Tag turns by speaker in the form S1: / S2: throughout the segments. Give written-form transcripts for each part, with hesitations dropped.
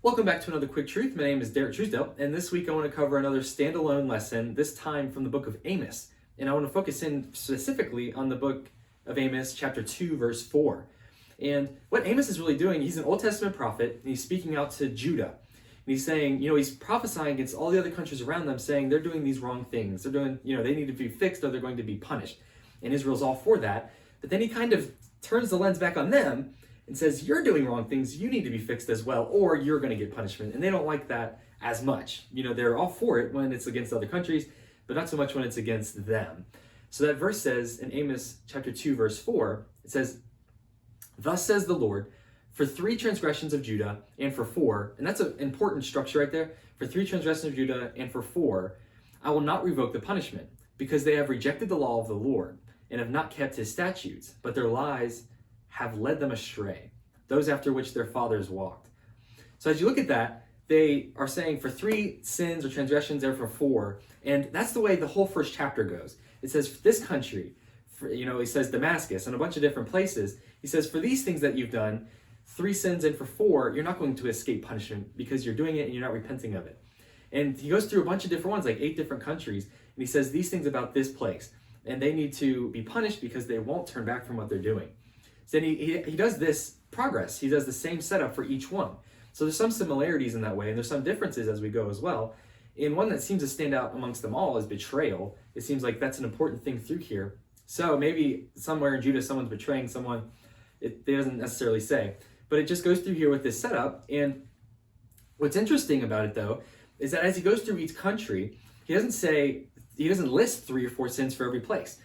S1: Welcome back to another Quick Truth. My name is Derek Truesdale, and this week I want to cover another standalone lesson, this time from the book of Amos. And I want to focus in specifically on the book of Amos, chapter 2, verse 4. And what Amos is really doing, he's an Old Testament prophet, and he's speaking out to Judah. And he's saying, he's prophesying against all the other countries around them, saying they're doing these wrong things. They're doing, they need to be fixed or they're going to be punished. And Israel's all for that. But then he kind of turns the lens back on them and says, you're doing wrong things, you need to be fixed as well, or you're going to get punishment. And they don't like that as much. They're all for it when it's against other countries, but not so much when it's against them. So that verse says in Amos chapter 2, verse 4, it says, "Thus says the Lord, for 3 transgressions of Judah and for 4," and that's an important structure right there, "for 3 transgressions of Judah and for 4, I will not revoke the punishment, because they have rejected the law of the Lord and have not kept his statutes, but their lies have led them astray, those after which their fathers walked." So as you look at that, they are saying for 3 sins or transgressions, they're for 4. And that's the way the whole first chapter goes. It says, this country, he says Damascus and a bunch of different places. He says, for these things that you've done, 3 sins and for 4, you're not going to escape punishment because you're doing it and you're not repenting of it. And he goes through a bunch of different ones, like 8 different countries. And he says these things about this place. And they need to be punished because they won't turn back from what they're doing. So then he does this progress. He does the same setup for each one. So there's some similarities in that way, and there's some differences as we go as well. And one that seems to stand out amongst them all is betrayal. It seems like that's an important thing through here. So maybe somewhere in Judah, someone's betraying someone. It doesn't necessarily say. But it just goes through here with this setup. And what's interesting about it, though, is that as he goes through each country, he doesn't list 3 or 4 sins for every place.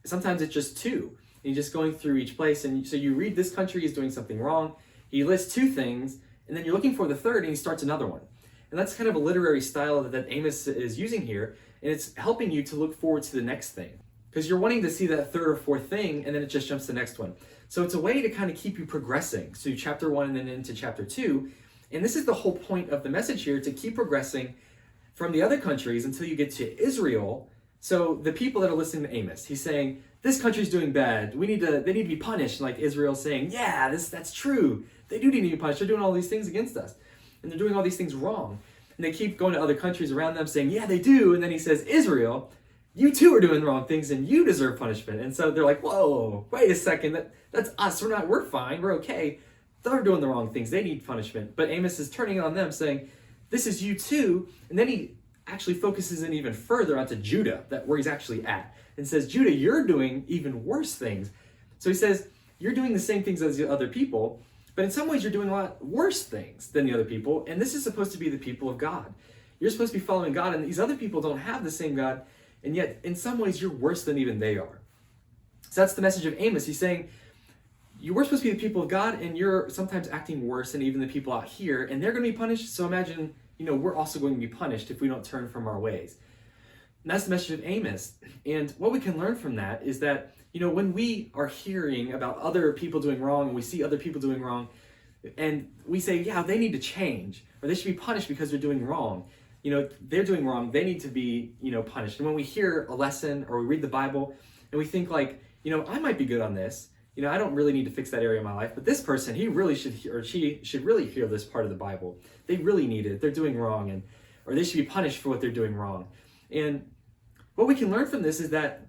S1: Sometimes it's just 2. And he's just going through each place. And so you read this country is doing something wrong. He lists 2 things, and then you're looking for the 3rd, and he starts another one. And that's kind of a literary style that Amos is using here. And it's helping you to look forward to the next thing, because you're wanting to see that 3rd or 4th thing, and then it just jumps to the next one. So it's a way to kind of keep you progressing. So chapter 1 and then into chapter 2. And this is the whole point of the message here, to keep progressing from the other countries until you get to Israel. So the people that are listening to Amos, he's saying, this country's doing bad. They need to be punished. Like Israel saying, yeah, that's true. They do need to be punished. They're doing all these things against us. And they're doing all these things wrong. And they keep going to other countries around them saying, yeah, they do. And then he says, Israel, you too are doing the wrong things and you deserve punishment. And so they're like, whoa, wait a second. That's us. We're fine. We're okay. They're doing the wrong things. They need punishment. But Amos is turning on them saying, this is you too. And then he actually focuses in even further onto Judah, where he's actually at, and says, Judah, you're doing even worse things. So he says, you're doing the same things as the other people, but in some ways you're doing a lot worse things than the other people, and this is supposed to be the people of God. You're supposed to be following God, and these other people don't have the same God, and yet in some ways you're worse than even they are. So that's the message of Amos. He's saying, you were supposed to be the people of God, and you're sometimes acting worse than even the people out here, and they're going to be punished, so imagine we're also going to be punished if we don't turn from our ways. And that's the message of Amos. And what we can learn from that is that, when we are hearing about other people doing wrong, and we see other people doing wrong, and we say, yeah, they need to change, or they should be punished because they're doing wrong. They're doing wrong. They need to be, punished. And when we hear a lesson or we read the Bible and we think like, I might be good on this. I don't really need to fix that area of my life, but this person, he really should, or she should really hear this part of the Bible. They really need it. They're doing wrong, or they should be punished for what they're doing wrong. And what we can learn from this is that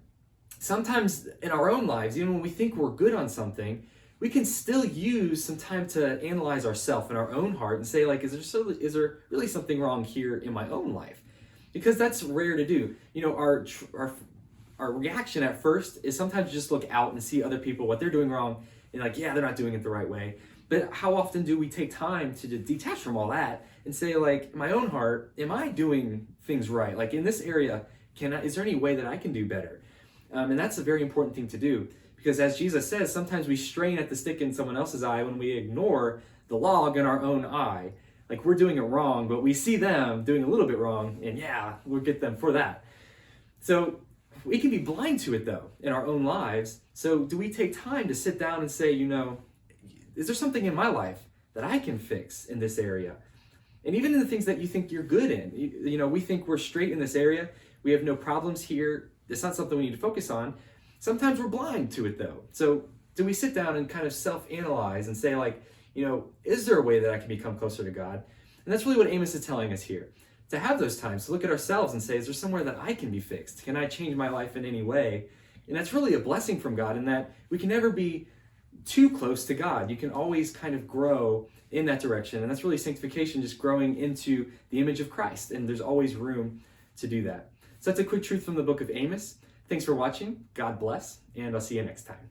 S1: sometimes in our own lives, even when we think we're good on something, we can still use some time to analyze ourselves in our own heart and say, like, is there really something wrong here in my own life? Because that's rare to do. Our reaction at first is sometimes just look out and see other people, what they're doing wrong, and like, yeah, they're not doing it the right way. But how often do we take time to detach from all that and say, like, in my own heart, am I doing things right? Like in this area, is there any way that I can do better? And that's a very important thing to do, because as Jesus says, sometimes we strain at the stick in someone else's eye when we ignore the log in our own eye. Like we're doing it wrong, but we see them doing a little bit wrong, and yeah, we'll get them for that. So we can be blind to it, though, in our own lives. So do we take time to sit down and say, is there something in my life that I can fix in this area? And even in the things that you think you're good in, we think we're straight in this area. We have no problems here. It's not something we need to focus on. Sometimes we're blind to it, though. So do we sit down and kind of self-analyze and say, like, is there a way that I can become closer to God? And that's really what Amos is telling us here. To have those times, to look at ourselves and say, is there somewhere that I can be fixed? Can I change my life in any way? And that's really a blessing from God in that we can never be too close to God. You can always kind of grow in that direction. And that's really sanctification, just growing into the image of Christ. And there's always room to do that. So that's a quick truth from the book of Amos. Thanks for watching. God bless, and I'll see you next time.